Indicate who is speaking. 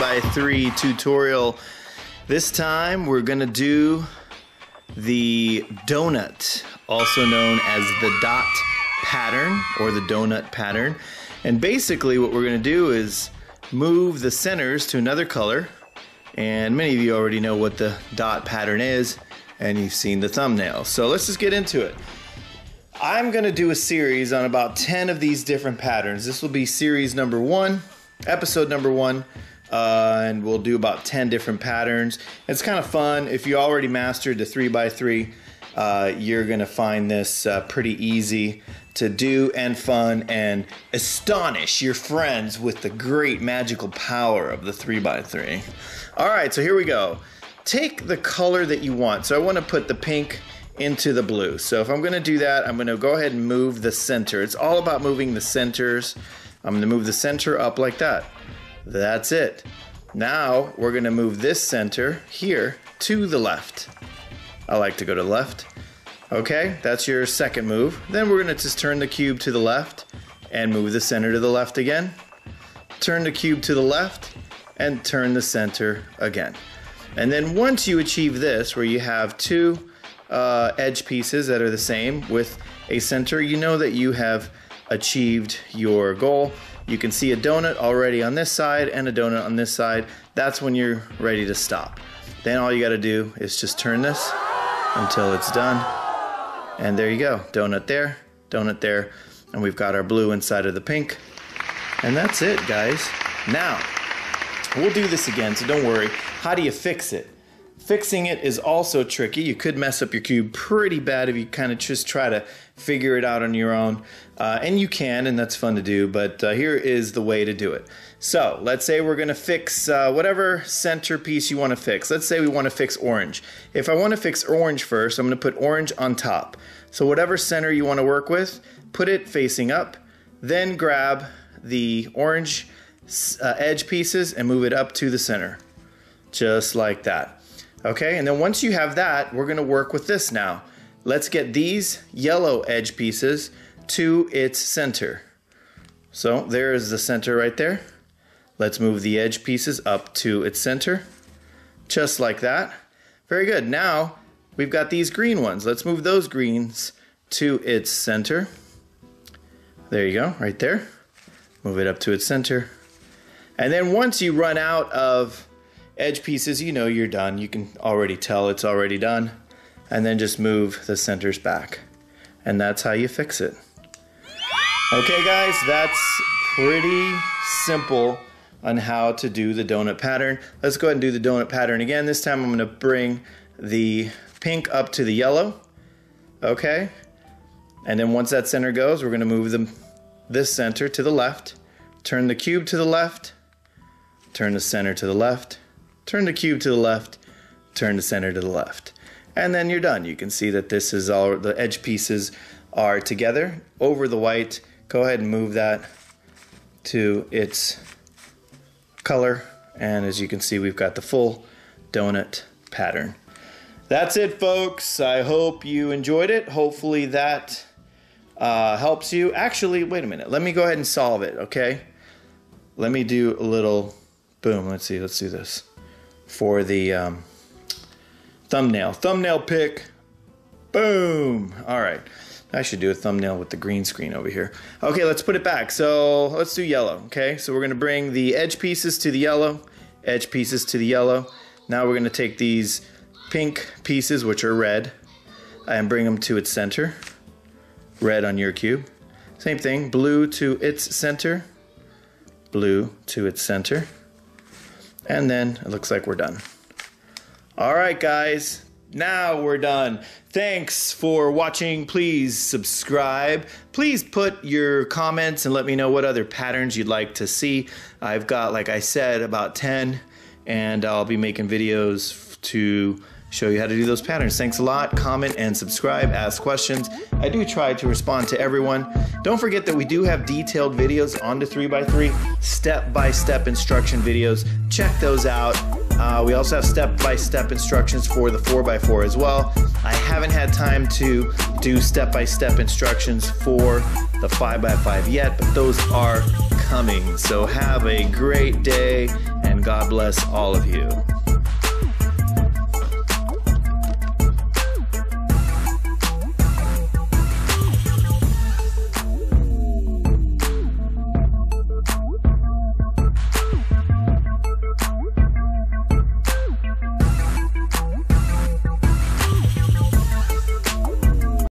Speaker 1: 3x3 tutorial. This time we're gonna do the donut, also known as the dot pattern or the donut pattern. And basically what we're gonna do is move the centers to another color. And many of you already know what the dot pattern is, and you've seen the thumbnail. So let's just get into it. I'm gonna do a series on about 10 of these different patterns. This will be series number 1, episode number 1, and we'll do about 10 different patterns. It's kind of fun. If you already mastered the 3x3, you're gonna find this pretty easy to do and fun, and astonish your friends with the great magical power of the 3x3. All right, so here we go. Take the color that you want. So I want to put the pink into the blue. So if I'm going to do that, I'm going to go ahead and move the center. It's all about moving the centers. I'm going to move the center up like that. That's it. Now we're going to move this center here to the left. I like to go to the left. Okay, that's your second move. Then we're going to just turn the cube to the left and move the center to the left again. Turn the cube to the left and turn the center again. And then once you achieve this, where you have two edge pieces that are the same with a center, you know that you have achieved your goal. You can see a donut already on this side and a donut on this side. That's when you're ready to stop. Then all you got to do is just turn this until it's done. And there you go, donut there, and we've got our blue inside of the pink. And that's it, guys. Now, we'll do this again, so don't worry. How do you fix it? Fixing it is also tricky. You could mess up your cube pretty bad if you kind of just try to figure it out on your own. And you can, and that's fun to do, but here is the way to do it. So, let's say we're gonna fix whatever centerpiece you wanna fix. Let's say we wanna fix orange. If I wanna fix orange first, I'm gonna put orange on top. So whatever center you wanna work with, put it facing up, then grab the orange edge pieces and move it up to the center. Just like that. Okay, and then once you have that, we're gonna work with this now. Let's get these yellow edge pieces to its center. So there is the center right there. Let's move the edge pieces up to its center. Just like that. Very good. Now we've got these green ones. Let's move those greens to its center. There you go, right there. Move it up to its center. And then once you run out of edge pieces, you know you're done. You can already tell it's already done. And then just move the centers back. And that's how you fix it. Okay guys, that's pretty simple on how to do the donut pattern. Let's go ahead and do the donut pattern again. This time I'm gonna bring the pink up to the yellow. Okay? And then once that center goes, we're gonna move this center to the left, turn the cube to the left, turn the center to the left, turn the cube to the left, turn the center to the left. And then you're done. You can see that this is all, the edge pieces are together over the white. Go ahead and move that to its color. And as you can see, we've got the full donut pattern. That's it, folks. I hope you enjoyed it. Hopefully that helps you. Actually, wait a minute. Let me go ahead and solve it, okay? Let me do a little, boom, let's see, let's do this. For the thumbnail pick, boom. All right, I should do a thumbnail with the green screen over here. Okay, let's put it back. So let's do yellow, okay? So we're gonna bring the edge pieces to the yellow, edge pieces to the yellow. Now we're gonna take these pink pieces, which are red, and bring them to its center. Red on your cube. Same thing, blue to its center, blue to its center. And then it looks like we're done. All right, guys, now we're done. Thanks for watching. Please subscribe. Please put your comments and let me know what other patterns you'd like to see. I've got, like I said, about 10, and I'll be making videos to show you how to do those patterns. Thanks a lot. Comment and subscribe, ask questions. I do try to respond to everyone. Don't forget that we do have detailed videos on the 3x3, step-by-step instruction videos. Check those out. We also have step-by-step instructions for the 4x4 as well. I haven't had time to do step-by-step instructions for the 5x5 yet, but those are coming. So have a great day. and God bless all of you.